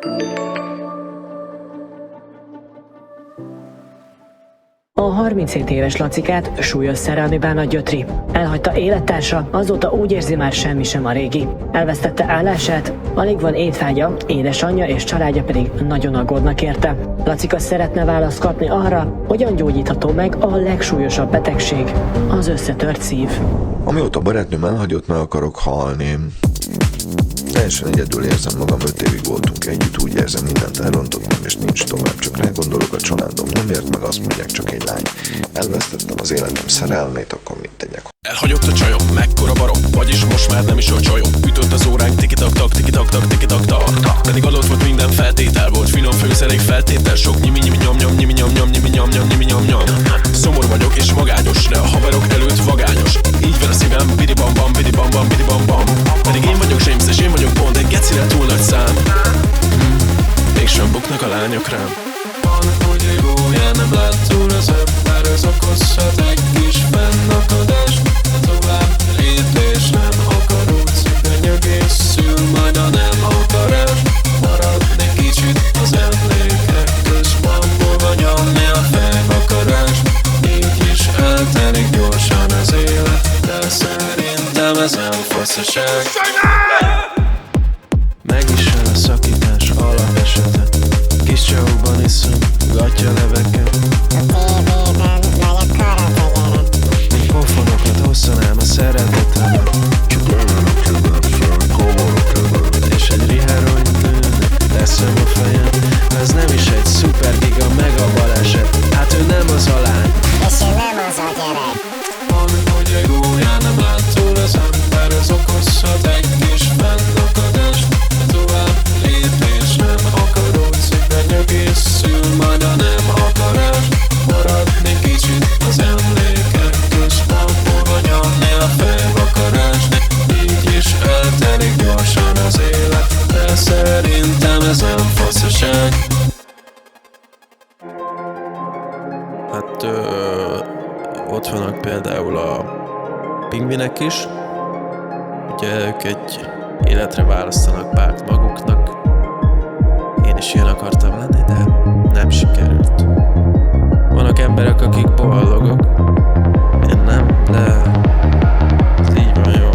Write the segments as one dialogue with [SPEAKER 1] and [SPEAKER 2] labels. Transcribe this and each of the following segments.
[SPEAKER 1] A 37 éves Lacikát súlyos szerelmi bánat gyötri. Elhagyta élettársa, azóta úgy érzi, már semmi sem a régi. Elvesztette állását, alig van étvágya, édesanyja és családja pedig nagyon aggódnak érte. Lacika szeretne választ kapni arra, hogyan gyógyítható meg a legsúlyosabb betegség, az összetört szív.
[SPEAKER 2] Amióta barátnőm elhagyott, meg akarok halni. Teljesen egyedül érzem magam, 5 évig voltunk együtt, úgy érzem, mindent elrontottam, és nincs tovább, csak rá gondolok, a családom nem ért meg, azt mondják, csak egy lány. Elvesztettem az életem szerelmét, akkor mit tegyek?
[SPEAKER 3] Elhagyott a csajom, mekkora barom, vagyis most már nem is a csajom. Ütött az óránk, tiki-tak-tak, tiki-tak-tak, tiki-tak-tak. Pedig adott volt minden feltétel, volt finom főszerék feltétel, sok nyimi-nyom-nyom, nyimi-nyom-nyom, nyimi-nyom-nyom, nyimi-nyom-nyom. Szomorú vagyok és magányos, de a haverok előtt vagányos. Így van a szívem, bidi-bam-bam, bidi-bam-bam, bidi-bam-bam. Pedig én vagyok James és én vagyok Bond, egy gecire túl nagy szám. Mégsem buknak a lányok rám. Van, hogy egy gólyán nem lát túl az ember, ez okozhat egy kis fennakadást. Tovább lépés nem akarod, könyögészül majd a nem akarás. Maradni kicsit az emlékek központból, nyomni a fejvakarás. Így is eltelik gyorsan az élet, de szerintem ez nem faszaság. Megvisel a szakítás alapesete, kis csavukban iszom gattyaleveket.
[SPEAKER 4] A tévében vagy a karategyere,
[SPEAKER 3] Mint pofonokat hosszanám a szeretetemet,
[SPEAKER 2] Csak levelek keversem, kavarok keversem.
[SPEAKER 3] és egy riheronyt lőnek, teszem a fejem. Ez nem is egy szupergiga mega baleset, hát ő nem az a lány.
[SPEAKER 4] és ő nem az a gyerek.
[SPEAKER 3] Van, hogy egy gólyán nem lát túl az ember, ez okozhat egy kis fennakadást. Tovább lépés nem akarod, szüvenyögészül majd a nem akarás. Maradni kicsit az emlékek központból, vagy nyomni a fejvakarás. Így is eltelik gyorsan az élet, de szerintem ez nem faszaság. Hát ott vannak például a pingvinek is. Ugye ők egy életre választanak párt maguknak. Én is ilyen akartam lenni, de nem sikerült. Vannak emberek, akik boldogok, én nem, de ez így van jó.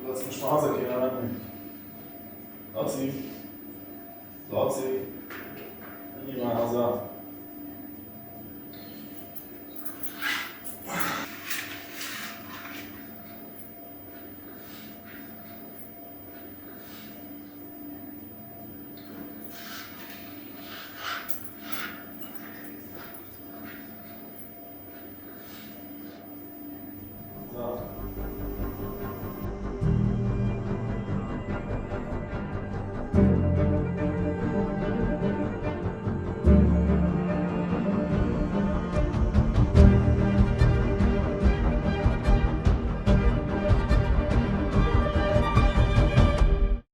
[SPEAKER 5] Laci, most már haza kéne menni. Laci. Laci. Menjünk már haza. Haza.